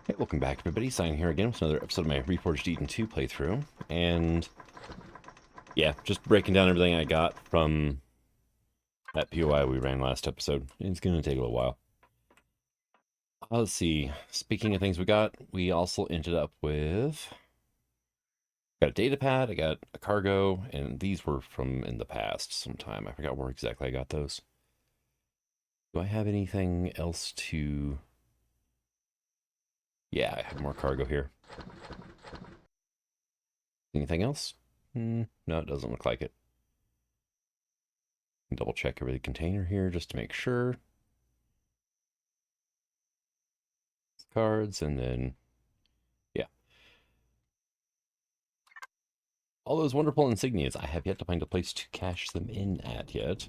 Hey, welcome back everybody, Sign here again with another episode of my Reforged Eden 2 playthrough, and yeah, just breaking down everything I got from that POI we ran last episode. It's going to take a little while. Let's see, speaking of things we also ended up with, got a data pad, I got a cargo, and these were from in the past sometime. I forgot where exactly I got those. Do I have anything else to... Yeah, I have more cargo here. Anything else? No, it doesn't look like it. Double check every container here just to make sure. Cards, and then, yeah. All those wonderful insignias. I have yet to find a place to cash them in at yet.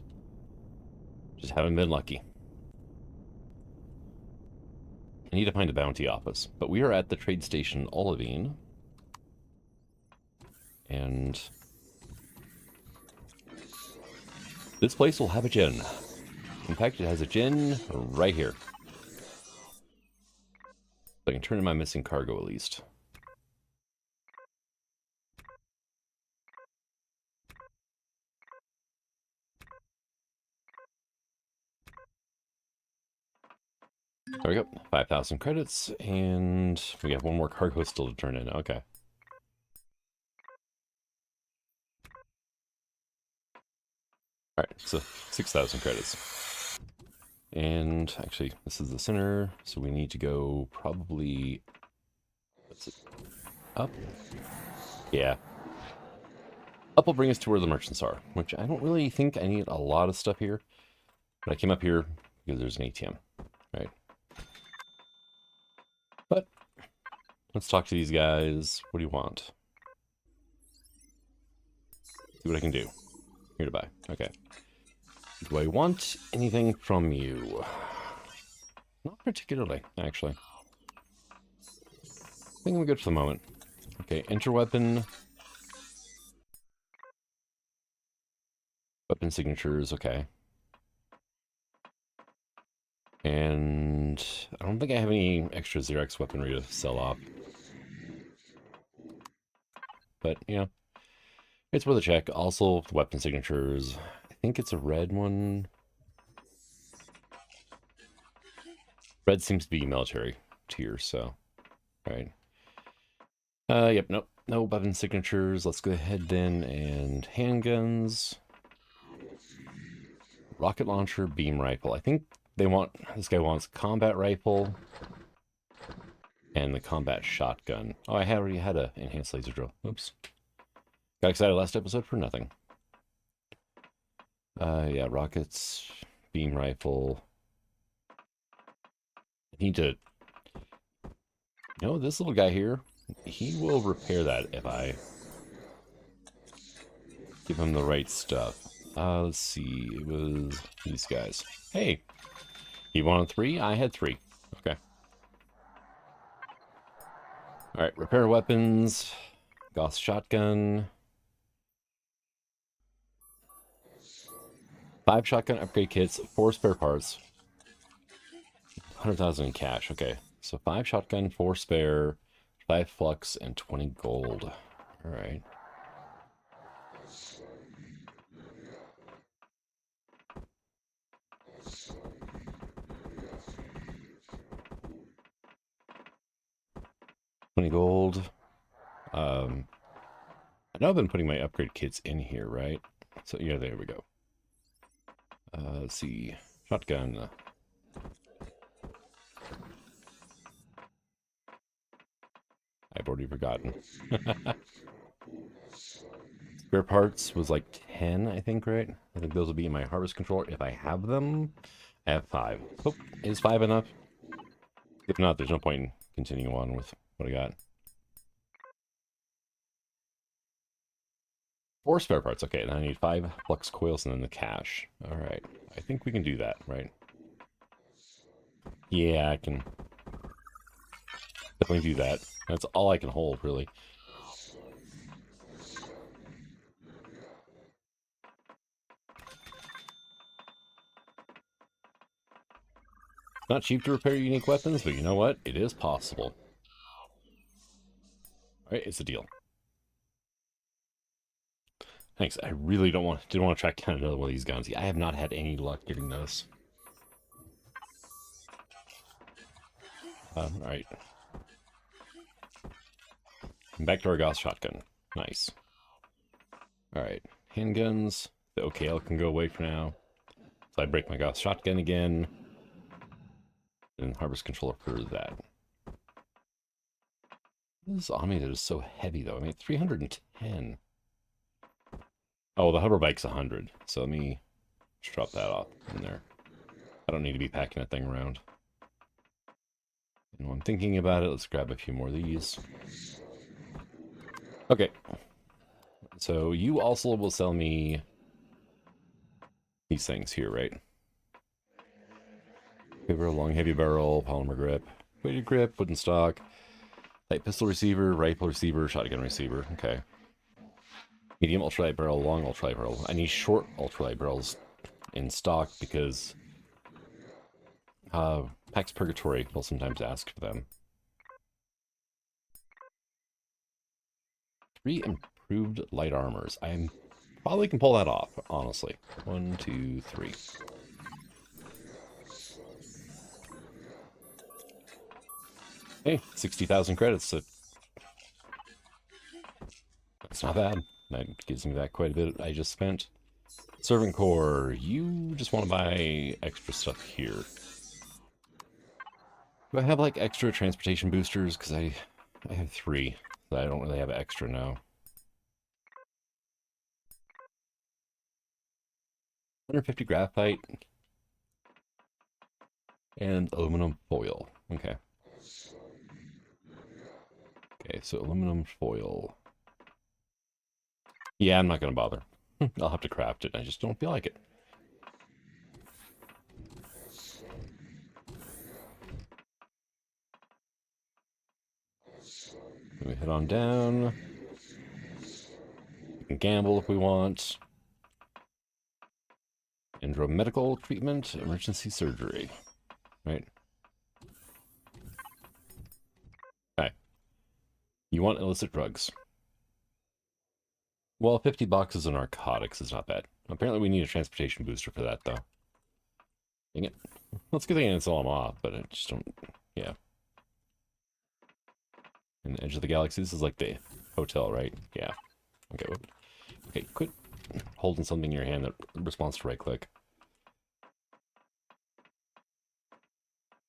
Just haven't been lucky. I need to find a bounty office. But we are at the trade station Olivine. And this place will have a gin. In fact, it has a gin right here. So I can turn in my missing cargo at least. There we go. 5,000 credits, and we have one more cargo still to turn in. Okay. Alright, so 6,000 credits. And actually, this is the center, so we need to go probably... What's it? Up? Yeah. Up will bring us to where the merchants are, which I don't really think I need a lot of stuff here. But I came up here because there's an ATM, right? But let's talk to these guys. What do you want? See what I can do. Here to buy. Okay. Do I want anything from you? Not particularly, actually. I think I'm good for the moment. Okay, enter weapon. Weapon signatures, okay. And I don't think I have any extra Xerox weaponry to sell off. But, you know, it's worth a check. Also, the weapon signatures. I think it's a red one. Red seems to be military tier, so... Right. Yep, nope. No weapon signatures. Let's go ahead then and handguns. Rocket launcher, beam rifle. I think they want... This guy wants combat rifle and the combat shotgun. Oh, I already had a enhanced laser drill. Oops. Got excited last episode for nothing. Yeah, rockets, beam rifle. I need to... You know, this little guy here, he will repair that if I give him the right stuff. Let's see, it was these guys. Hey, he wanted 3, I had 3. Okay. Alright, repair weapons, Gauss shotgun. 5 shotgun upgrade kits, 4 spare parts. 100,000 in cash, okay. So 5 shotgun, 4 spare, 5 flux, and 20 gold. Alright. Gold. I know I've been putting my upgrade kits in here, right? So yeah, there we go. Let's see. Shotgun. I've already forgotten. Spare parts was like 10, I think, right? I think those will be in my harvest controller. If I have them, I have 5. Oh, is 5 enough? If not, there's no point in continuing on with what I got. 4 spare parts. Okay, then I need 5 flux coils and then the cash. Alright. I think we can do that, right? Yeah, I can definitely do that. That's all I can hold, really. Not cheap to repair unique weapons, but you know what? It is possible. Alright, it's a deal. Thanks. I really didn't want to track down another one of these guns. I have not had any luck getting those. Alright. Back to our Gauss shotgun. Nice. Alright. Handguns. The OKL can go away for now. So I break my Gauss shotgun again. And harvest controller for that. This is Omni that is so heavy though. I mean, 310. Oh, the hover bike's 100. So let me just drop that off in there. I don't need to be packing that thing around. And while I'm thinking about it, let's grab a few more of these. Okay. So you also will sell me these things here, right? Heavy barrel, long heavy barrel, polymer grip, weighted grip, wooden stock, light pistol receiver, rifle receiver, shotgun receiver. Okay. Medium ultralight barrel, long ultralight barrel. I need short ultralight barrels in stock because Pax Purgatory will sometimes ask for them. 3 improved light armors. I probably can pull that off, honestly. 1, 2, 3. Hey, 60,000 credits. That's not bad. That gives me back quite a bit I just spent. Servant Core, you just want to buy extra stuff here. Do I have like extra transportation boosters? Because I have 3. So I don't really have extra now. 150 graphite. And aluminum foil. Okay. Okay, so aluminum foil. Yeah, I'm not going to bother. I'll have to craft it. I just don't feel like it. We head on down. We can gamble if we want. Andro medical treatment, emergency surgery. Right? Okay. You want illicit drugs. Well, 50 boxes of narcotics is not bad. Apparently we need a transportation booster for that, though. Dang it. Let's get the install them off, but I just don't... Yeah. In the edge of the galaxy, this is like the hotel, right? Yeah. Okay, whoop. Okay, quit holding something in your hand that responds to right-click.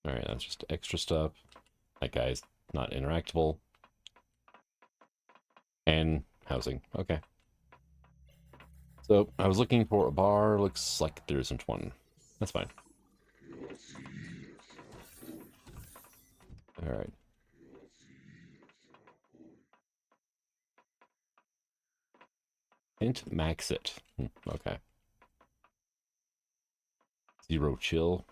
Alright, that's just extra stuff. That guy's not interactable. And housing. Okay. So, I was looking for a bar. Looks like there isn't one. That's fine. Alright. Hint max it. Okay. 0 chill.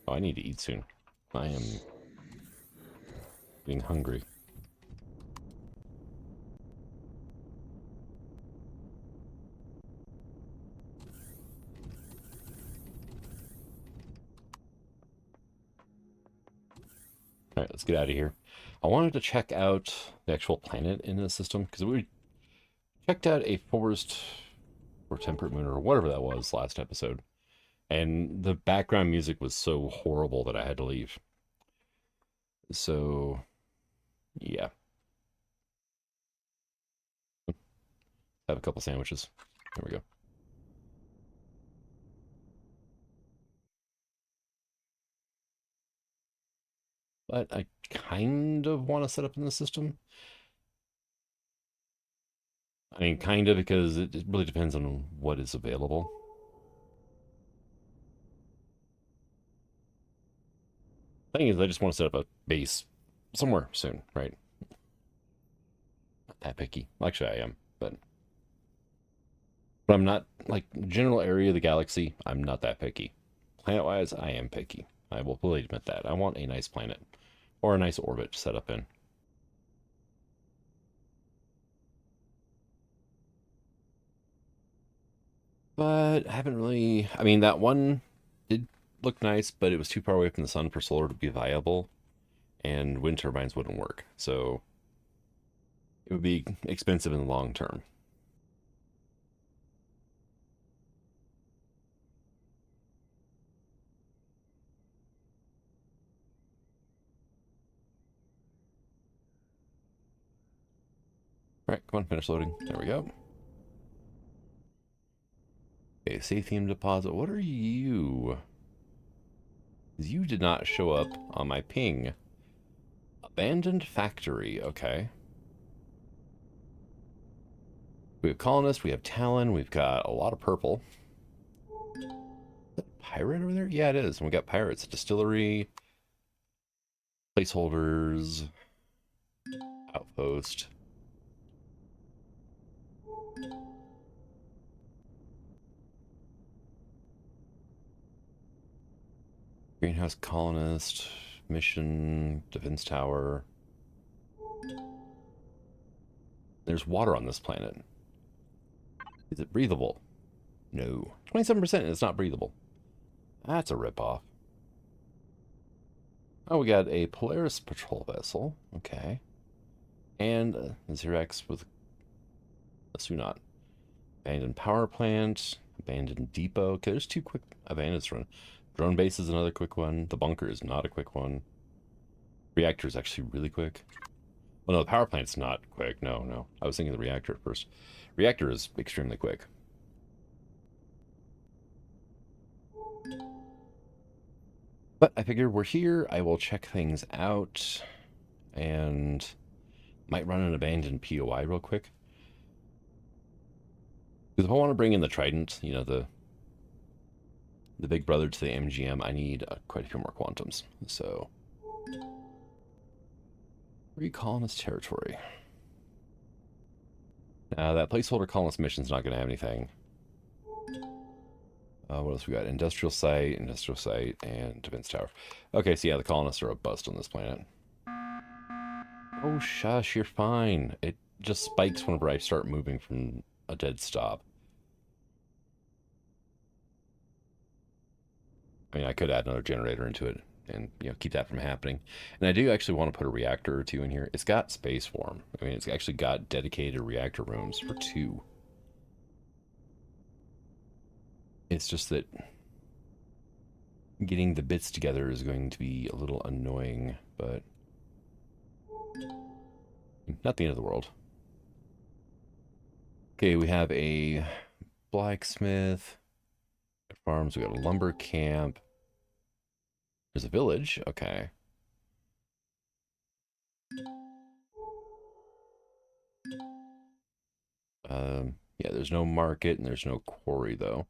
Oh, I need to eat soon. I am getting hungry. Alright, let's get out of here. I wanted to check out the actual planet in the system, because we checked out a forest or temperate moon or whatever that was last episode. And the background music was so horrible that I had to leave. So, yeah. Have a couple sandwiches. There we go. But I kind of want to set up in the system. I mean, kind of, because it really depends on what is available. Thing is, I just want to set up a base somewhere soon, right? Not that picky. Actually, I am, but I'm not, like, general area of the galaxy, I'm not that picky. Planet-wise, I am picky. I will fully admit that. I want a nice planet. Or a nice orbit to set up in. But I haven't really... I mean, that one did look nice, but it was too far away from the sun for solar to be viable. and wind turbines wouldn't work. So it would be expensive in the long term. All right, come on, finish loading. There we go. Okay, safe theme deposit. What are you? You did not show up on my ping. Abandoned factory. Okay. We have colonists. We have Talon. We've got a lot of purple. Is that a pirate over there? Yeah, it is. And we got pirates. Distillery. Placeholders. Outpost. Greenhouse colonist. Mission. Defense tower. There's water on this planet. Is it breathable? No. 27% and it's not breathable. That's a ripoff. Oh, we got a Polaris patrol vessel. Okay. And a Xerox with a Sunat. Abandoned power plant. Abandoned depot. Okay, there's 2 quick abandoned run. Drone base is another quick one. The bunker is not a quick one. Reactor is actually really quick. Well, no, the power plant's not quick. No. I was thinking the reactor at first. Reactor is extremely quick. But I figured we're here. I will check things out. And might run an abandoned POI real quick. Because if I want to bring in the Trident, you know, the big brother to the MGM, I need quite a few more quantums. So, recolonist territory. Now, that placeholder colonist mission's not going to have anything. What else we got? Industrial site, and defense tower. Okay, so yeah, the colonists are a bust on this planet. Oh, shush, you're fine. It just spikes whenever I start moving from a dead stop. I mean, I could add another generator into it and, you know, keep that from happening. And I do actually want to put a reactor or 2 in here. It's got space for them. I mean, it's actually got dedicated reactor rooms for 2. It's just that getting the bits together is going to be a little annoying, but not the end of the world. Okay, we have a blacksmith. Farms, we got a lumber camp. There's a village, okay. Yeah, there's no market and there's no quarry though.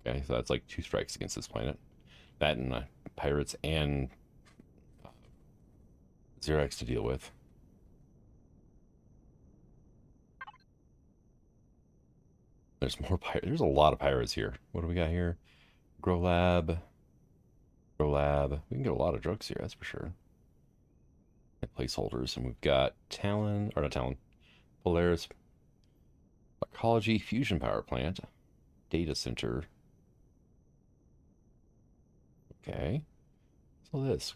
Okay, so that's like 2 strikes against this planet. That and pirates and Xerox to deal with. There's more pirates. There's a lot of pirates here. What do we got here? Grow lab. Grow lab. We can get a lot of drugs here, that's for sure. And placeholders. And we've got Talon, or not Talon, Polaris, Ecology, Fusion Power Plant, Data Center. Okay. So this.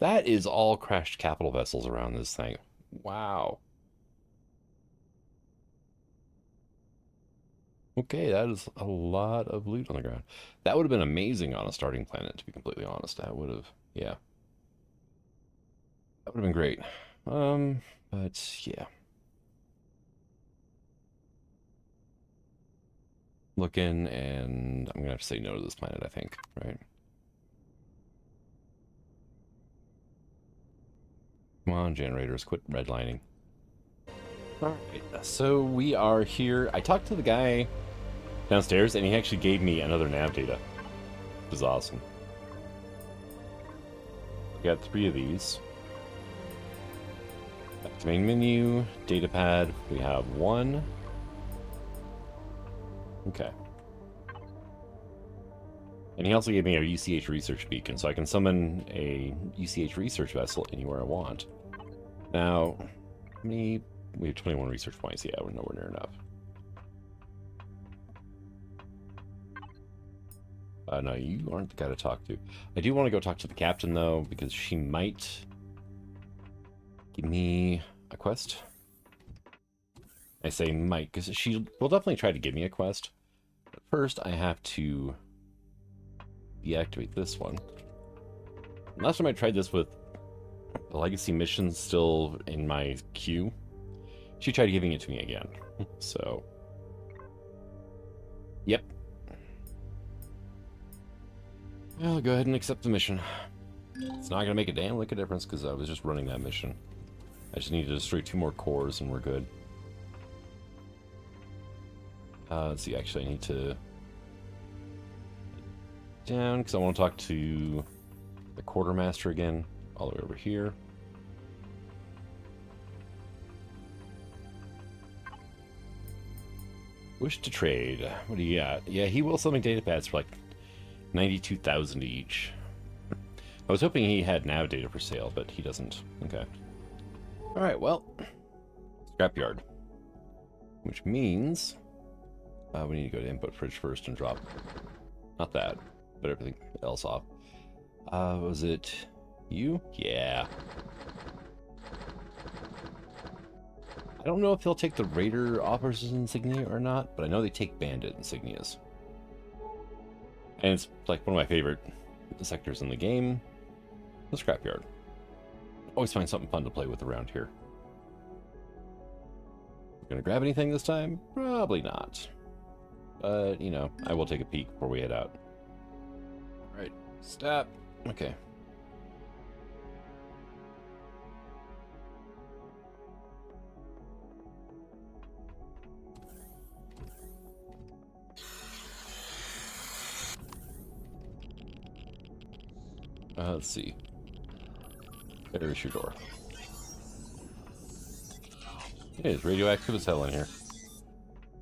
That is all crashed capital vessels around this thing. Wow. Okay, that is a lot of loot on the ground. That would have been amazing on a starting planet, to be completely honest. That would have, yeah. That would have been great. But yeah. Looking, and I'm gonna have to say no to this planet, I think, right? Come on, generators, quit redlining. Alright, so we are here. I talked to the guy downstairs, and he actually gave me another nav data, which is awesome. We got 3 of these. Back to main menu, data pad, we have 1. Okay. And he also gave me a UCH research beacon, so I can summon a UCH research vessel anywhere I want. Now, we have 21 research points. Yeah, we're nowhere near enough. No, you aren't the guy to talk to. I do want to go talk to the captain, though, because she might Give me a quest. I say might, because she will definitely try to give me a quest. But first, I have to deactivate this one. Last time I tried this with the legacy mission still in my queue, she tried giving it to me again. So, yep. I'll go ahead and accept the mission. It's not going to make a damn lick of difference because I was just running that mission. I just need to destroy 2 more cores and we're good. Let's see, actually I need to down because I want to talk to the quartermaster again, all the way over here. Wish to trade. What do you got? Yeah, he will sell me data pads for like 92,000 each. I was hoping he had nav data for sale, but he doesn't. Okay. Alright, well, scrapyard. Which means we need to go to input fridge first and drop, not that, but everything else off. Was it you? Yeah. I don't know if they'll take the Raider officers insignia or not, but I know they take bandit insignias. And it's like one of my favorite sectors in the game, the scrapyard. Always find something fun to play with around here. Gonna grab anything this time? Probably not. But, you know, I will take a peek before we head out. Alright, stop. Okay. Let's see. There's your door. It is radioactive as hell in here.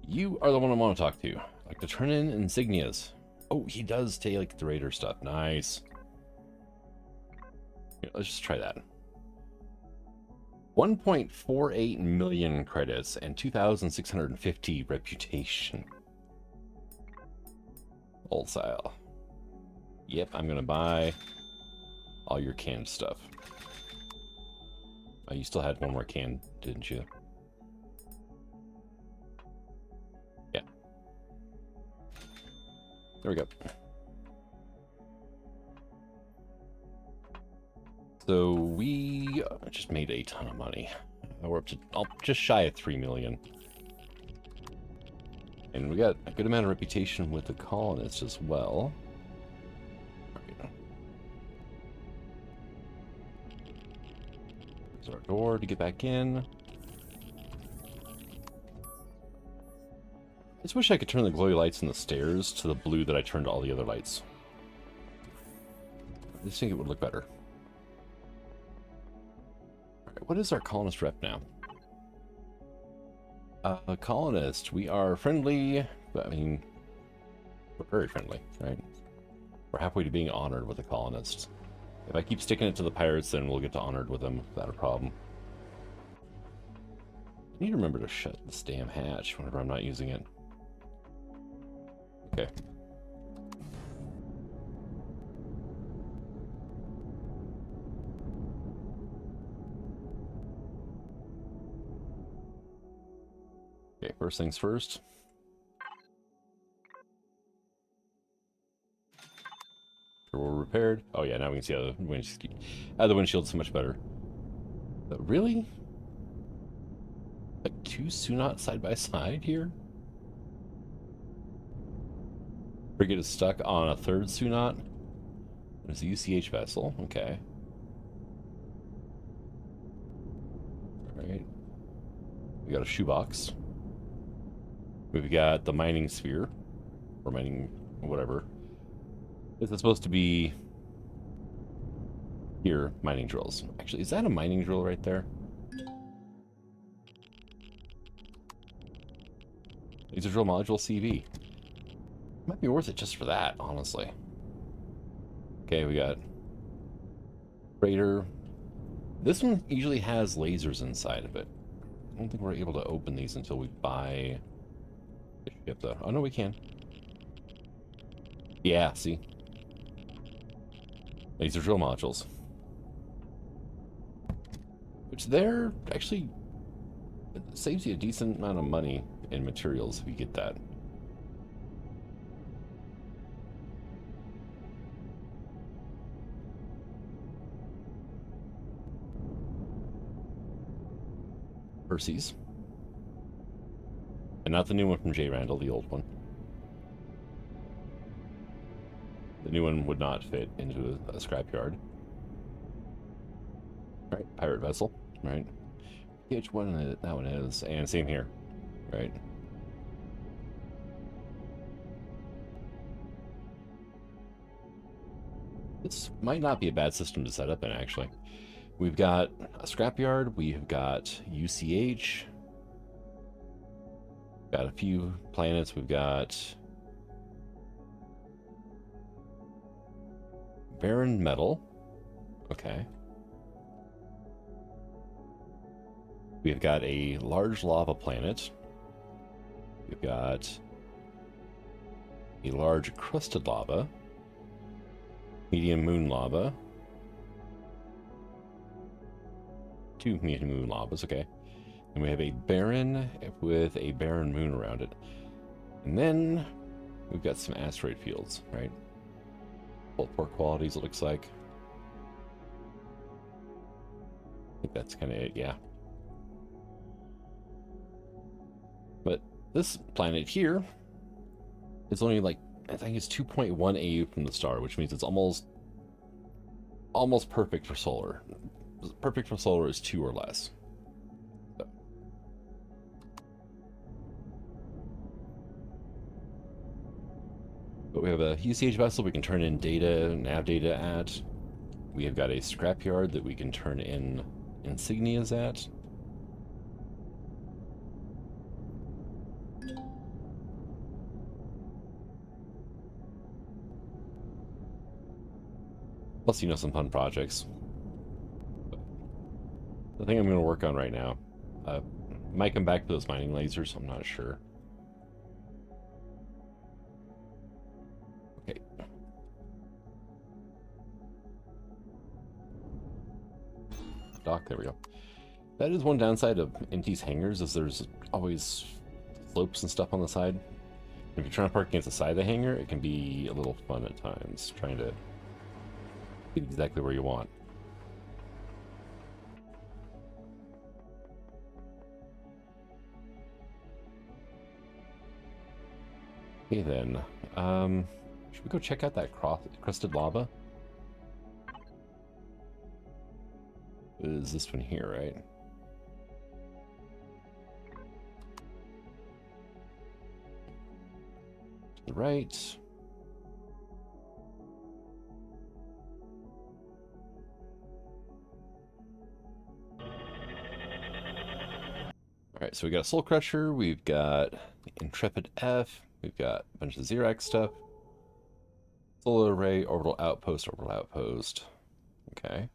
You are the one I want to talk to. Like to turn in insignias. Oh, he does take like the Raider stuff. Nice. Here, let's just try that. 1.48 million credits and 2,650 reputation. Old style. Yep, I'm gonna buy all your canned stuff. Oh, you still had one more can, didn't you? Yeah. There we go. So we just made a ton of money. We're up to just shy of 3 million. And we got a good amount of reputation with the colonists as well. There's our door to get back in. I just wish I could turn the glowy lights in the stairs to the blue that I turned all the other lights. I just think it would look better. Alright, what is our colonist rep now? Colonist, we are friendly, but I mean, we're very friendly, right? We're halfway to being honored with the colonists. If I keep sticking it to the pirates, then we'll get to honored with them without a problem. I need to remember to shut this damn hatch whenever I'm not using it. Okay. Okay, first things first. We're repaired. Oh yeah, now we can see how the windshield's so much better. But really? Like 2 Sunat side by side here? Frigate is stuck on a 3rd Sunat. There's a UCH vessel. Okay. Alright. We got a shoebox. We've got the mining sphere. Or mining whatever. This is supposed to be here, mining drills. Actually, is that a mining drill right there? Laser drill module CV. Might be worth it just for that, honestly. Okay, we got Raider. This one usually has lasers inside of it. I don't think we're able to open these until we buy the ship, though. Oh, no, we can. Yeah, see? Laser drill modules. Which there actually saves you a decent amount of money in materials if you get that. Percy's. And not the new one from J. Randall, the old one. The new one would not fit into a scrapyard. Right, pirate vessel, right? Which one that one is, and same here, right? This might not be a bad system to set up in, actually. We've got a scrapyard, we've got UCH, got a few planets, we've got barren metal, okay. We've got a large lava planet, we've got a large crusted lava, medium moon lava, 2 medium moon lavas, okay. And we have a barren with a barren moon around it. And then we've got some asteroid fields, right? Both poor qualities, it looks like. I think that's kind of it, yeah. But this planet here is only like, I think it's 2.1 AU from the star, which means it's almost perfect for solar. Perfect for solar is 2 or less. So. But we have a UCH vessel we can turn in data, nav data at. We have got a scrapyard that we can turn in insignias at. Plus, you know, some fun projects. The thing I'm going to work on right now, might come back to those mining lasers, I'm not sure. Okay. Dock, there we go. That is one downside of empty's hangars, is there's always slopes and stuff on the side. If you're trying to park against the side of the hangar, it can be a little fun at times, trying to get exactly where you want. Okay then, should we go check out that crusted lava? It is this one here, right? To the right. Alright, so we got a Soul Crusher, we've got the Intrepid F, we've got a bunch of Xerax stuff. Solar Array, Orbital Outpost, Okay.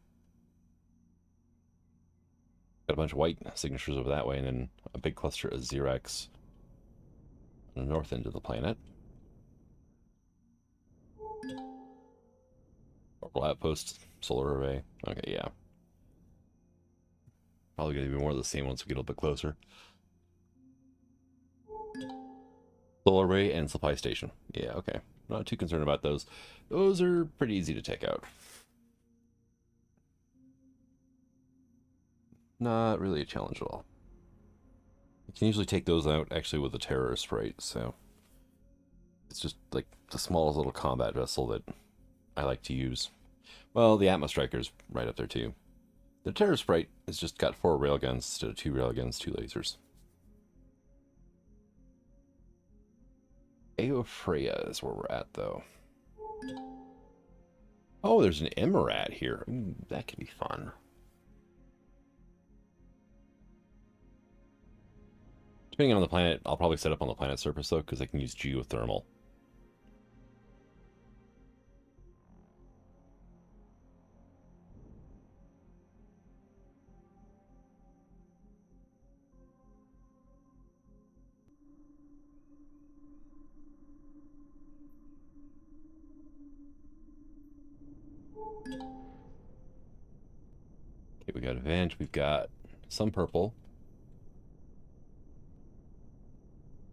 Got a bunch of white signatures over that way, and then a big cluster of Xerax on the north end of the planet. Orbital Outpost, Solar Array. Okay, yeah. Probably gonna be more of the same once we get a little bit closer. Solar Array and Supply Station. Yeah, okay. Not too concerned about those. Those are pretty easy to take out. Not really a challenge at all. You can usually take those out actually with a terrorist, right? So it's just like the smallest little combat vessel that I like to use. Well, the Atmos Striker's right up there too. The Terror Sprite has just got 4 railguns instead of 2 railguns, 2 lasers. Eofreya is where we're at, though. Oh, there's an Emerald here. Ooh, that could be fun. Depending on the planet, I'll probably set up on the planet's surface, though, because I can use geothermal. Okay, We got a vent. We've got some purple.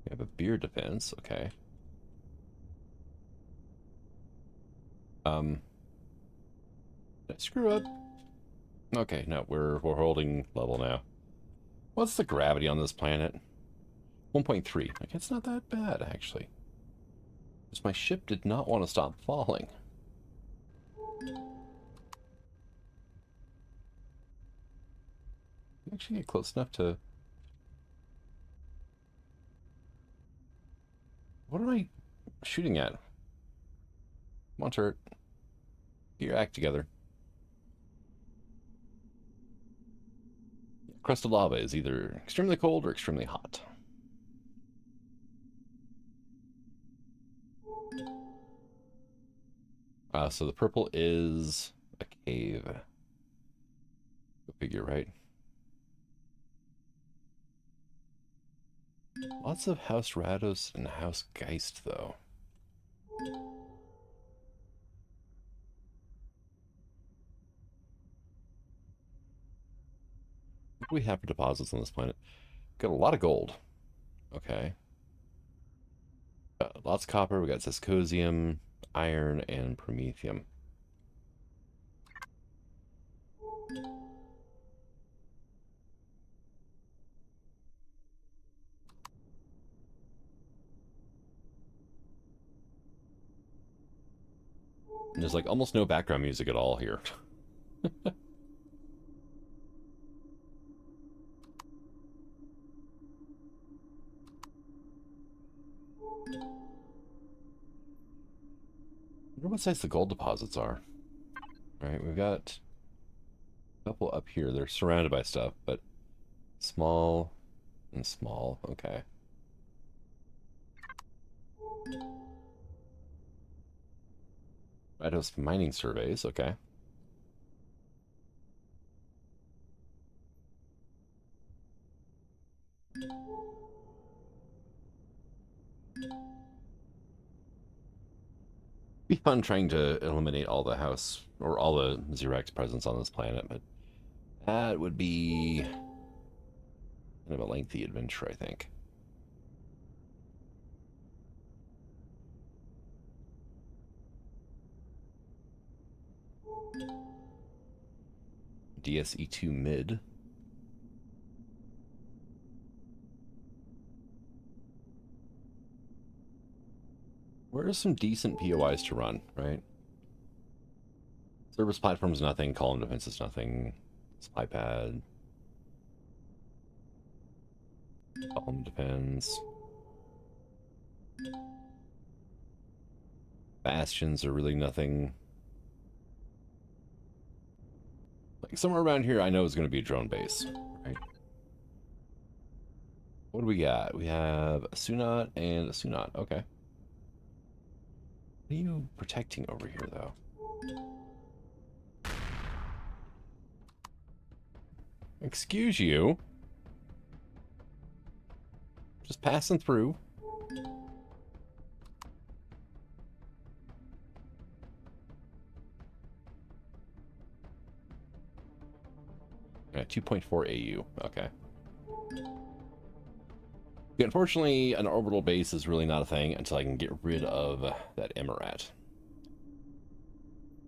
We have a beer defense. Okay. Did I screw up? Okay, no, we're holding level now. What's the gravity on this planet? 1.3. Like, it's not that bad, actually. Because my ship did not want to stop falling. Actually get close enough to... What am I shooting at? Come on, turret. Get your act together. Crusted lava is either extremely cold or extremely hot. So the purple is a cave. Go figure, right? Lots of House Rados and House Geist, though. What do we have for deposits on this planet? Got a lot of gold. Okay. Lots of copper. We got Zescosium, iron, and promethium. And there's like almost no background music at all here. I wonder what size the gold deposits are. Right, we've got a couple up here. They're surrounded by stuff, but small and small. Okay. Rados mining surveys. Okay. Be fun trying to eliminate all the house or all the Xerox presence on this planet, but that would be kind of a lengthy adventure, I think. DSE2 mid. Where are some decent POIs to run, right? Service platform's nothing, column defense is nothing, supply pad, column defense. Bastions are really nothing. Like somewhere around here I know is going to be a drone base, right? What do we got? We have a Sunat and a Sunat. Okay. What are you protecting over here, though? Excuse you. Just passing through. Yeah, 2.4 AU. Okay. Yeah, unfortunately, an orbital base is really not a thing until I can get rid of that Emerat.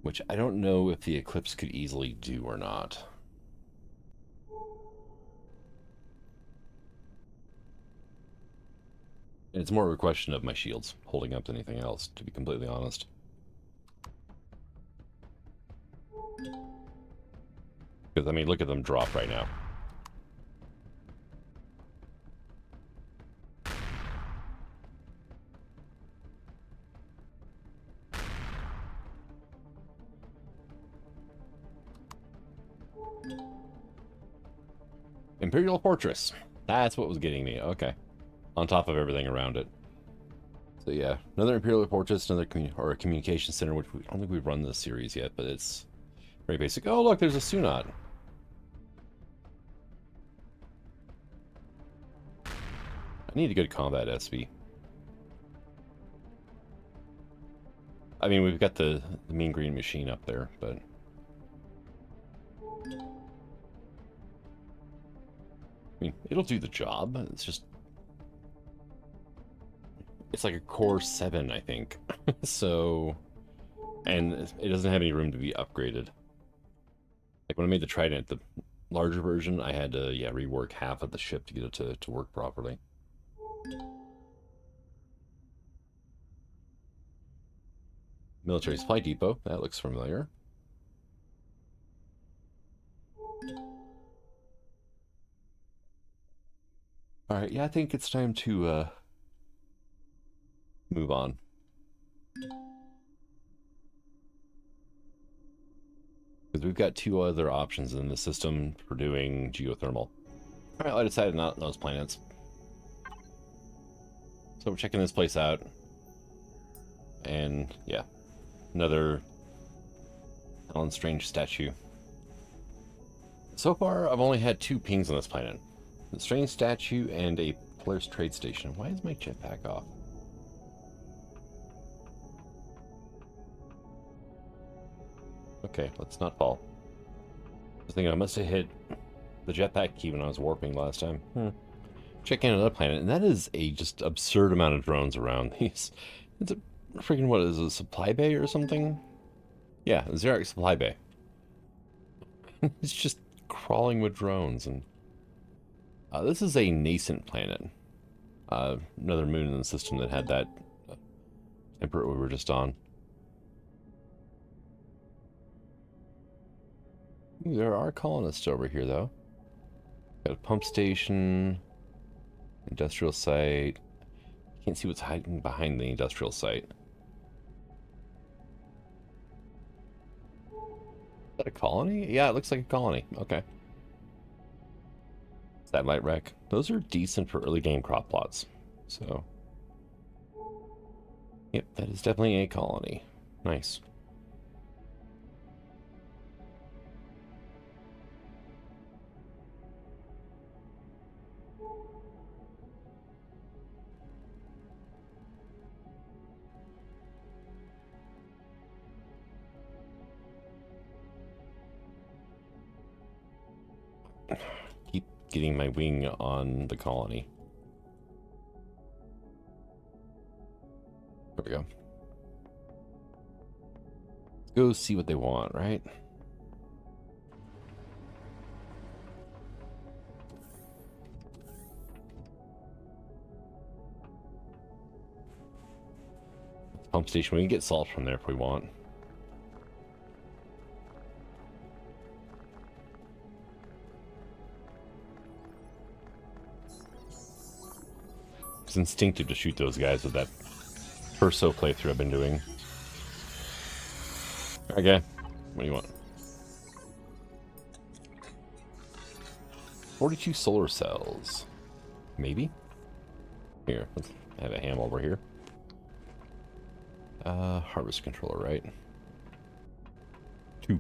Which I don't know if the Eclipse could easily do or not. And it's more of a question of my shields holding up to anything else, to be completely honest. Because, I mean, look at them drop right now. Imperial Fortress. That's what was getting me. Okay. On top of everything around it. So yeah, another Imperial Fortress, another a communication center, which I don't think we've run this series yet, but it's very basic. Oh, look, there's a Sunat. I need a good combat SV. I mean, we've got the mean green machine up there, but... mean, it'll do the job. It's just... It's like a Core 7, I think. So... And it doesn't have any room to be upgraded. Like when I made the Trident, the larger version, I had to, yeah, rework half of the ship to get it to work properly. Military Supply Depot. That looks familiar. Alright, yeah, I think it's time to move on. Because we've got 2 other options in the system for doing geothermal. Alright, I decided not those planets. So we're checking this place out. And, yeah. Another Alan Strange statue. So far, I've only had 2 pings on this planet. The Strange statue and a Polaris trade station. Why is my jetpack off? Okay, let's not fall. I was thinking I must have hit the jetpack key when I was warping last time. Checking another planet, and that is a just absurd amount of drones around these. It's a freaking, what is it, a supply bay or something? Yeah, a Xerax supply bay. It's just crawling with drones. And this is a nascent planet. Another moon in the system that had that temperate we were just on. Ooh, there are colonists over here, though. Got a pump station, industrial site. Can't see what's hiding behind the industrial site. Is that a colony? Yeah, it looks like a colony. Okay. Satellite wreck. Those are decent for early game crop plots. So, yep, that is definitely a colony. Nice. Keep getting my wing on the colony. There we go. Let's go see what they want, right? Pump station. We can get salt from there if we want. It's instinctive to shoot those guys with that Perso playthrough I've been doing. Okay, what do you want? 42 solar cells. Maybe? Here, let's have a ham over here. Harvest controller, right? 2.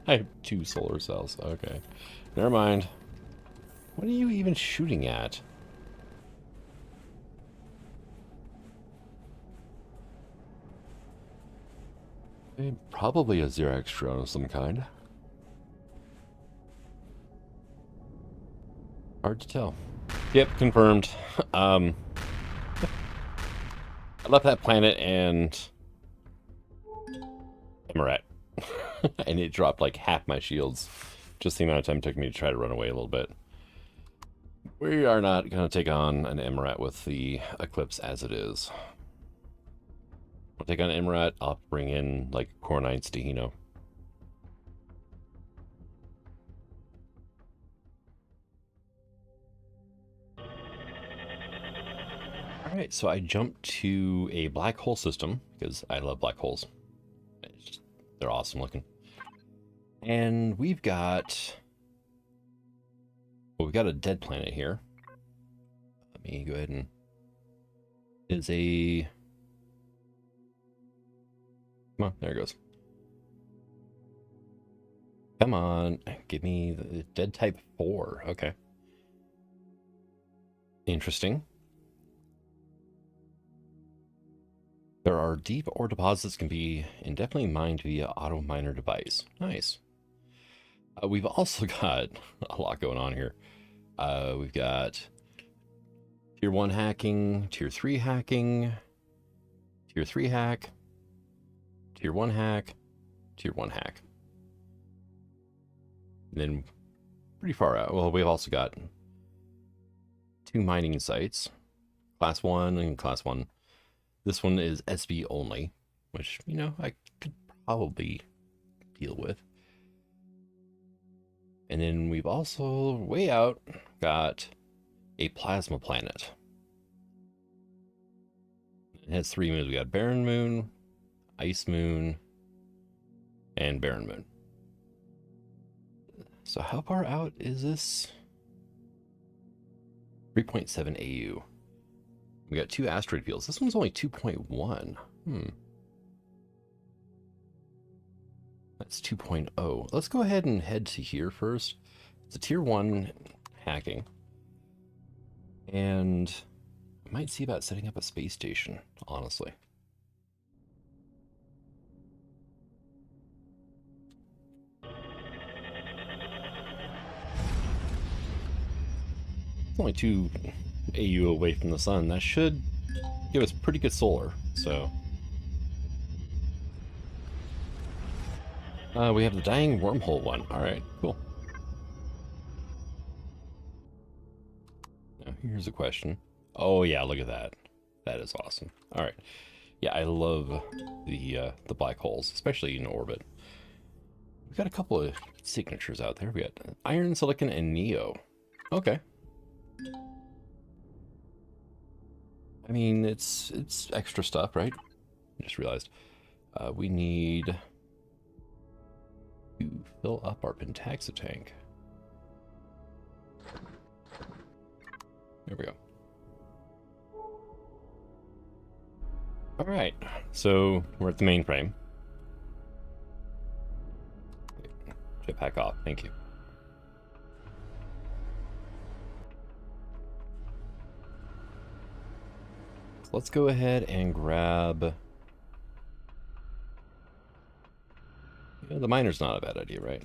I have 2 solar cells. Okay. Never mind. What are you even shooting at? Probably a Xerax drone of some kind. Hard to tell. Yep, confirmed. I left that planet and Emyrat. And it dropped like half my shields. Just the amount of time it took me to try to run away a little bit. We are not going to take on an Emyrat with the Eclipse as it is. I'll take on Emyrat. I'll bring in like Core 9 Stahino. Alright, so I jumped to a black hole system because I love black holes. They're awesome looking. And we've got... Well, we've got a dead planet here. Let me go ahead and... It is a... Come on, there it goes. Come on, give me the dead type 4. Okay. Interesting. There are deep ore deposits can be indefinitely mined via auto miner device. Nice. We've also got a lot going on here. We've got tier 1 hacking, tier 3 hacking, tier 3 hack, tier 1 hack, tier 1 hack. And then pretty far out, well, we've also got 2 mining sites, class 1 and class 1. This one is SV only, which, you know, I could probably deal with. And then we've also, way out, got a plasma planet. It has 3 moons. We got Barren Moon, Ice Moon, and Barren Moon. So how far out is this? 3.7 AU. We got 2 asteroid fields. This one's only 2.1. That's 2.0. Let's go ahead and head to here first. It's a tier 1 hacking. And I might see about setting up a space station, honestly. It's only 2 AU away from the sun. That should give us pretty good solar, so... we have the dying wormhole one. Alright, cool. Now, here's a question. Oh yeah, look at that. That is awesome. Alright. Yeah, I love the black holes, especially in orbit. We've got a couple of signatures out there. We got iron, silicon, and neo. Okay. I mean, it's extra stuff, right? I just realized. We need to fill up our pentaxa tank. There we go. All right, so we're at the mainframe. Jetpack off, thank you. So let's go ahead and grab... Yeah, the miner's not a bad idea, right?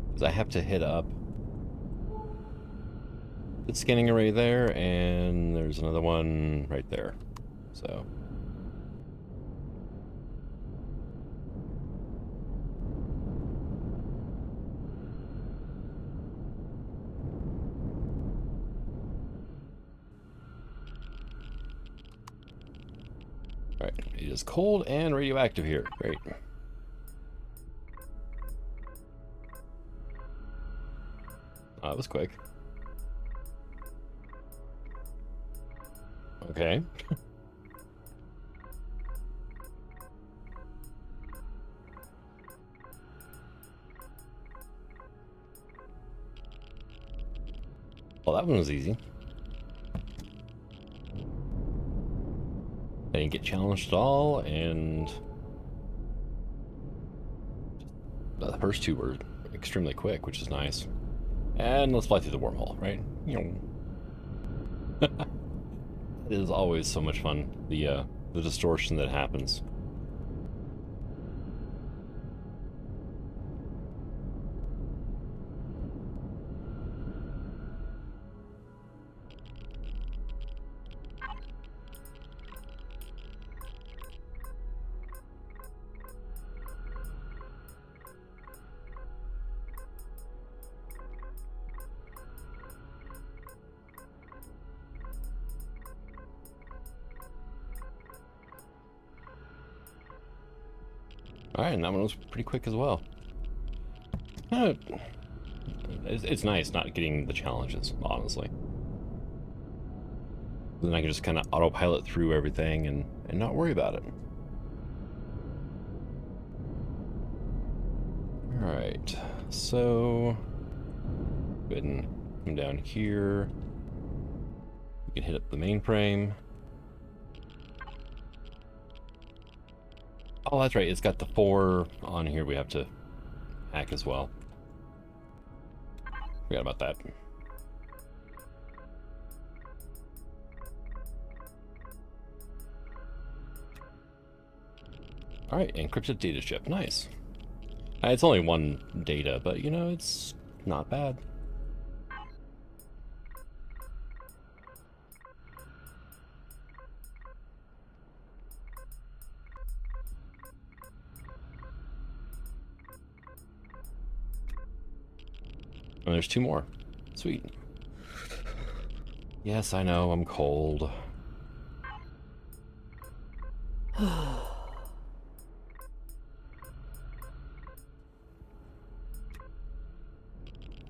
Because I have to hit up the scanning array there, and there's another one right there. So... Alright, it is cold and radioactive here. Great. Oh, that was quick. Okay. Well, that one was easy. I didn't get challenged at all, and the first 2 were extremely quick, which is nice. And let's fly through the wormhole, right? It is always so much fun, the distortion that happens. Alright, and that one was pretty quick as well. It's nice not getting the challenges, honestly. Then I can just kind of autopilot through everything and not worry about it. Alright, so... go ahead and come down here. We can hit up the mainframe. Oh, that's right. It's got the 4 on here we have to hack as well. Forgot about that. Alright, encrypted data chip. Nice. It's only one data, but, you know, it's not bad. And there's 2 more. Sweet. Yes, I know, I'm cold.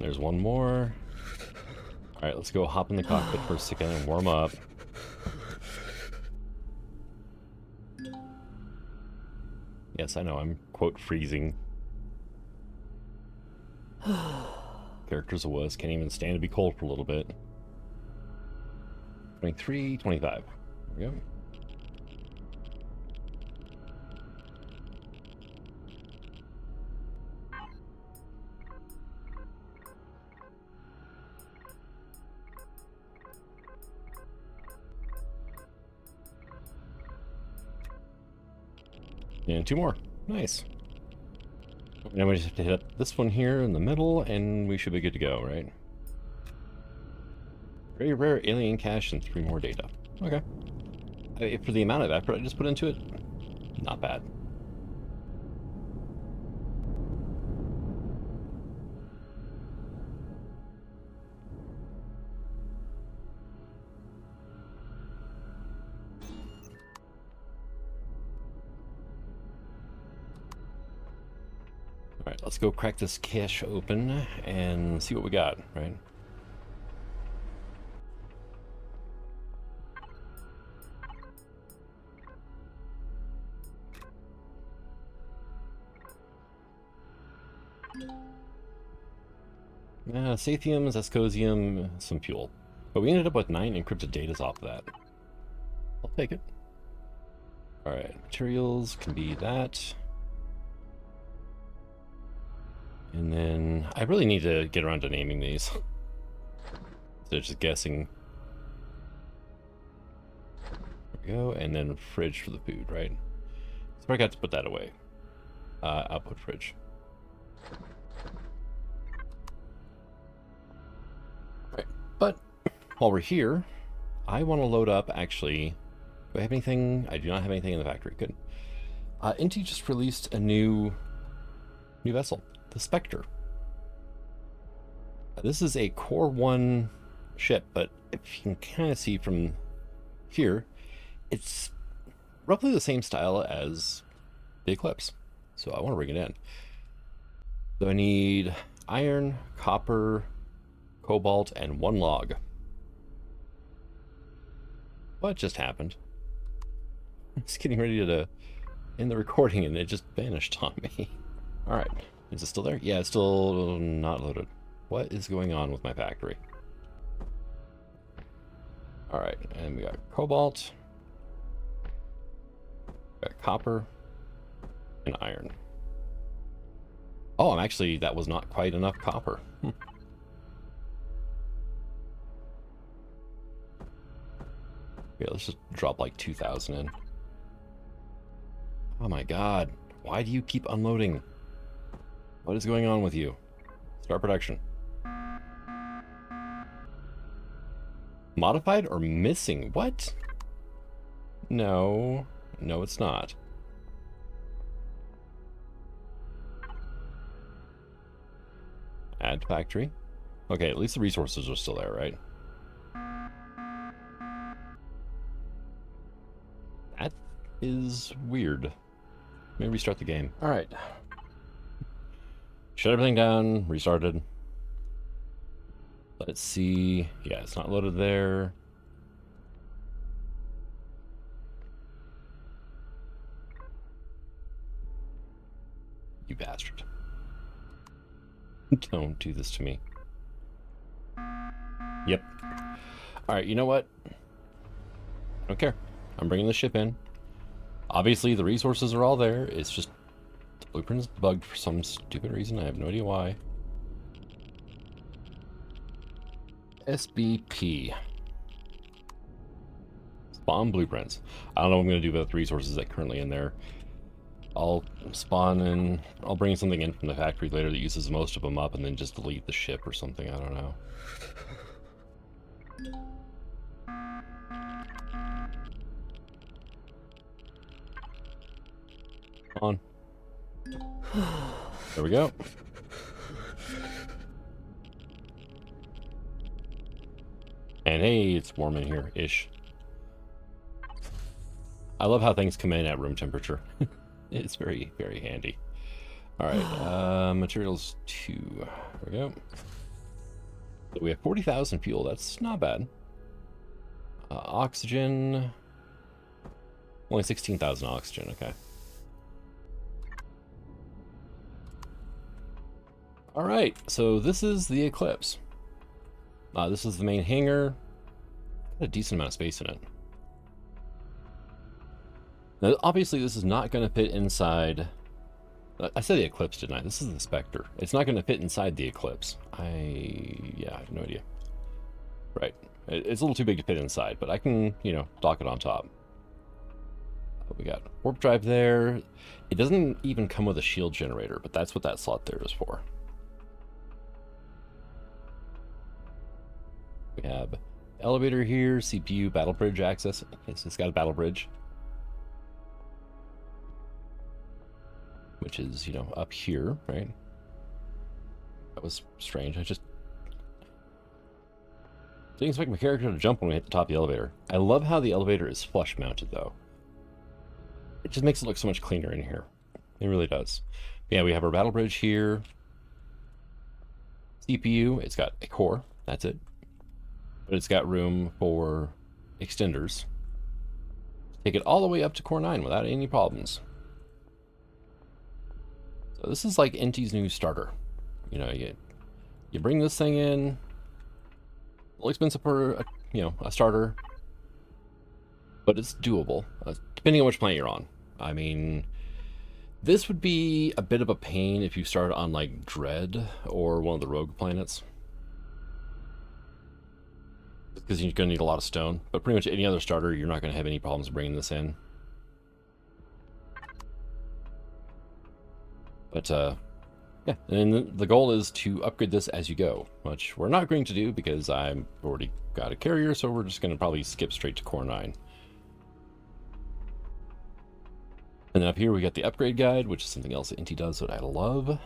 There's 1 more. Alright, let's go hop in the cockpit for a second and warm up. Yes, I know, I'm, quote, freezing. Character's a wuss, can't even stand to be cold for a little bit. 23, 25. There we go. And 2 more. Nice. Now we just have to hit up this one here in the middle, and we should be good to go, right? Very rare alien cache and 3 more data. Okay. For the amount of effort I just put into it, not bad. Alright, let's go crack this cache open and see what we got, right? Sathium, Zescosium, some fuel. But we ended up with 9 encrypted datas off of that. I'll take it. Alright, materials can be that. And then I really need to get around to naming these. So just guessing. There we go, and then fridge for the food, right? So I got to put that away. Output fridge. Right, but while we're here, I want to load up, actually, do I have anything? I do not have anything in the factory. Good. Inti just released a new vessel, the Spectre. This is a Core 1 ship, but if you can kind of see from here, it's roughly the same style as the Eclipse. So I want to bring it in. So I need iron, copper, cobalt, and 1 log. What just happened? I was getting ready to end the recording and it just vanished on me. Alright, is it still there? Yeah, it's still not loaded. What is going on with my factory? Alright, and we got cobalt, got copper, and iron. Oh, I'm actually, that was not quite enough copper. Yeah, let's just drop like 2,000 in. Oh my god, why do you keep unloading? What is going on with you? Start production. Modified or missing? What? No. No, it's not. Add factory. Okay, at least the resources are still there, right? That is weird. Maybe restart the game. Alright. Shut everything down, restarted. Let's see. Yeah, it's not loaded there. You bastard. Don't do this to me. Yep. Alright, you know what? I don't care. I'm bringing the ship in. Obviously, the resources are all there. It's just the blueprint is bugged for some stupid reason. I have no idea why. SBP. Spawn blueprints. I don't know what I'm going to do about the resources that are currently in there. I'll spawn in, I'll bring something in from the factory later that uses most of them up and then just delete the ship or something, I don't know. Come on. There we go. And hey, it's warm in here-ish. I love how things come in at room temperature. It's very, very handy. Alright, materials 2. There we go. So we have 40,000 fuel, that's not bad. Oxygen... Only 16,000 oxygen, okay. Alright, so this is the Eclipse. This is the main hangar. Got a decent amount of space in it. Now, obviously, this is not going to fit inside... I said the Eclipse, didn't I? This is the Spectre. It's not going to fit inside the Eclipse. Yeah, I have no idea. Right. It's a little too big to fit inside, but I can, you know, dock it on top. We got warp drive there. It doesn't even come with a shield generator, but that's what that slot there is for. We have elevator here, CPU, battle bridge access. It's got a battle bridge. Which is, you know, up here, right? That was strange. I didn't expect my character to jump when we hit the top of the elevator. I love how the elevator is flush mounted, though. It just makes it look so much cleaner in here. It really does. But yeah, we have our battle bridge here. CPU, it's got a core, that's it. But it's got room for extenders. Take it all the way up to core 9 without any problems. So this is like NT's new starter. You know, you bring this thing in, a little expensive for a starter, but it's doable, depending on which planet you're on. I mean, this would be a bit of a pain if you start on like Dread or one of the rogue planets, because you're going to need a lot of stone. But pretty much any other starter, you're not going to have any problems bringing this in. But yeah, and the goal is to upgrade this as you go, which we're not going to do because I've already got a carrier, so we're just going to probably skip straight to core 9. And then up here we got the upgrade guide, which is something else that NT does that I love.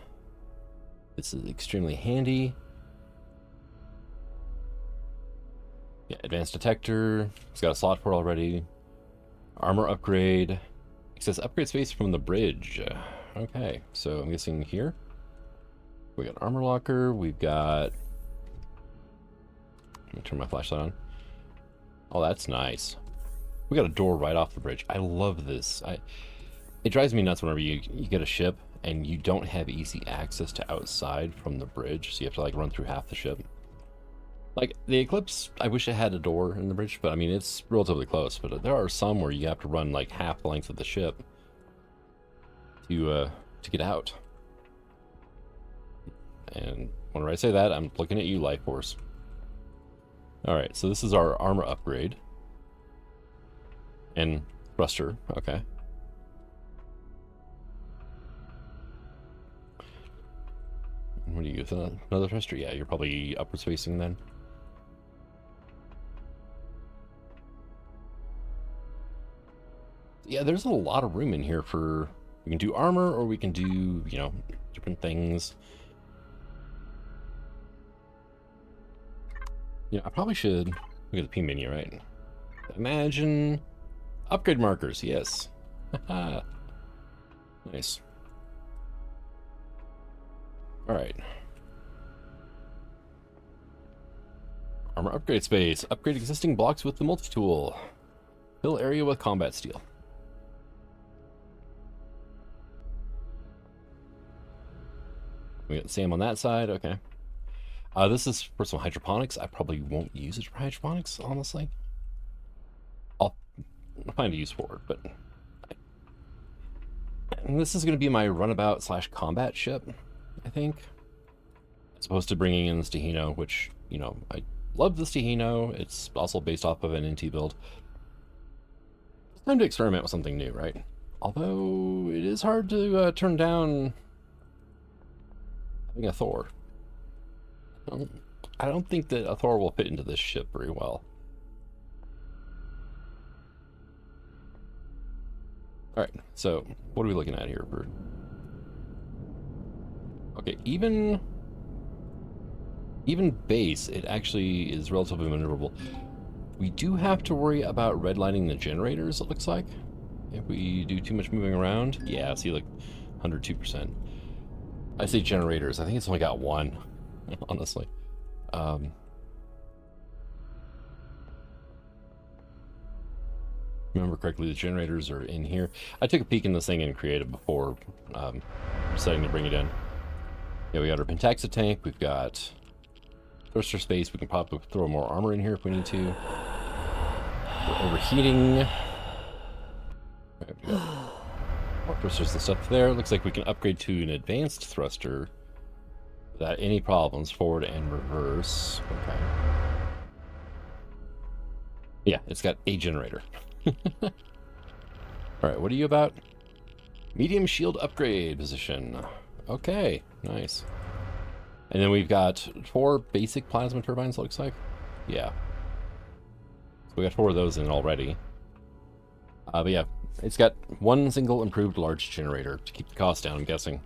This is extremely handy. Yeah, advanced detector. It's got a slot for it already. Armor upgrade. Access upgrade space from the bridge. Okay, so I'm guessing here. We got armor locker. We've got... Let me turn my flashlight on. Oh, that's nice. We got a door right off the bridge. I love this. It drives me nuts whenever you get a ship and you don't have easy access to outside from the bridge, so you have to like run through half the ship. Like the Eclipse, I wish it had a door in the bridge, but I mean it's relatively close. But there are some where you have to run like half the length of the ship to get out. And whenever I say that, I'm looking at you, Life Force. All right, so this is our armor upgrade and thruster. Okay. What do you use? Another thruster? Yeah, you're probably upwards facing then. Yeah, there's a lot of room in here for... We can do armor, or we can do, you know, different things. Yeah, I probably should look at the P menu, right? Imagine upgrade markers, yes. Nice. Alright. Armor upgrade space. Upgrade existing blocks with the multi-tool. Fill area with combat steel. We got the same on that side, okay. This is for some hydroponics. I probably won't use it for hydroponics, honestly. I'll find a use for it, but... And this is going to be my runabout / combat ship, I think. As opposed to bringing in the Stahino, which, you know, I love the Stahino. It's also based off of an NT build. It's time to experiment with something new, right? Although it is hard to turn down having a Thor. I don't think that a Thor will fit into this ship very well. Alright, so what are we looking at here? Okay, even base, it actually is relatively maneuverable. We do have to worry about redlining the generators, it looks like. If we do too much moving around. Yeah, see, like 102%. I say generators, I think it's only got one, honestly. Remember correctly, the generators are in here. I took a peek in this thing in creative before deciding to bring it in. Yeah, we got our Pentaxa tank, we've got thruster space, we can throw more armor in here if we need to. We're overheating. Right, we got more thrusters and stuff there. Looks like we can upgrade to an advanced thruster without any problems, forward and reverse. Okay. Yeah, it's got a generator. Alright, what are you about? Medium shield upgrade position. Okay, nice. And then we've got 4 basic plasma turbines, looks like. Yeah. So we got 4 of those in already. But yeah, it's got 1 single improved large generator to keep the cost down, I'm guessing.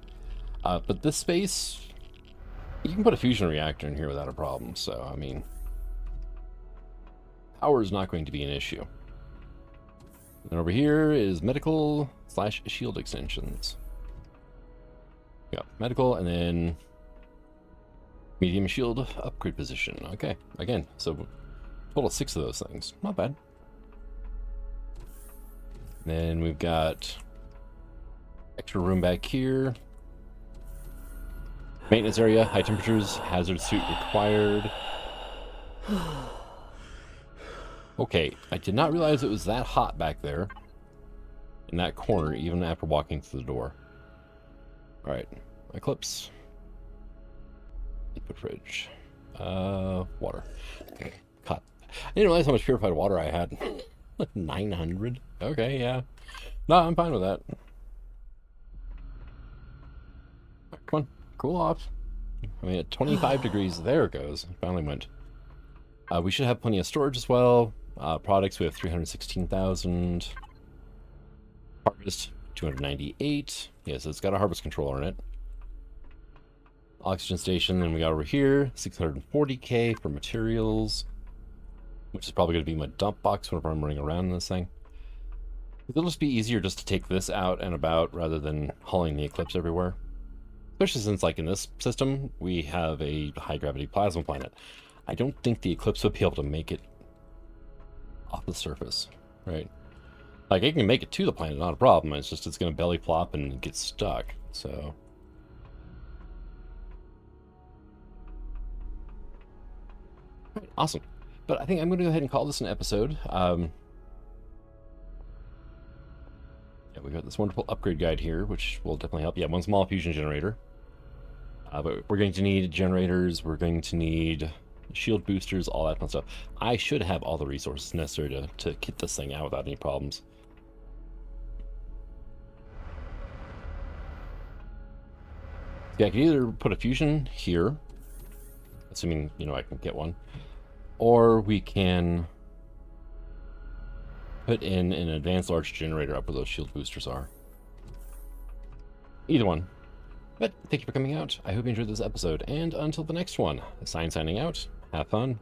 But this space, you can put a fusion reactor in here without a problem, so, I mean, power is not going to be an issue. And over here is medical / shield extensions. Yeah, medical, and then medium shield upgrade position. Okay, again, so total 6 of those things. Not bad. Then we've got extra room back here. Maintenance area, high temperatures, hazard suit required. Okay, I did not realize it was that hot back there in that corner, even after walking through the door. Alright, Eclipse. Input fridge. Water. Okay, cut. I didn't realize how much purified water I had. 900? Okay, yeah. No, I'm fine with that. Come on, cool off. I mean, at 25 degrees, there it goes. It finally went. We should have plenty of storage as well. Products, we have 316,000. Harvest, 298. Yes, it's got a harvest controller in it. Oxygen station, then we got over here, 640k for materials, which is probably going to be my dump box whenever I'm running around in this thing. It'll just be easier just to take this out and about rather than hauling the Eclipse everywhere. Especially since, like, in this system, we have a high-gravity plasma planet. I don't think the Eclipse would be able to make it off the surface, right? Like, it can make it to the planet, not a problem. It's just it's going to belly plop and get stuck, so... Right, awesome. But I think I'm going to go ahead and call this an episode. Yeah, we've got this wonderful upgrade guide here, which will definitely help. Yeah, 1 small fusion generator. But we're going to need generators, we're going to need shield boosters, all that fun stuff. I should have all the resources necessary to kit this thing out without any problems. Yeah, I can either put a fusion here, assuming, you know, I can get one, or we can put in an advanced large generator up where those shield boosters are. Either one. But thank you for coming out. I hope you enjoyed this episode, and until the next one, Sign signing out. Have fun.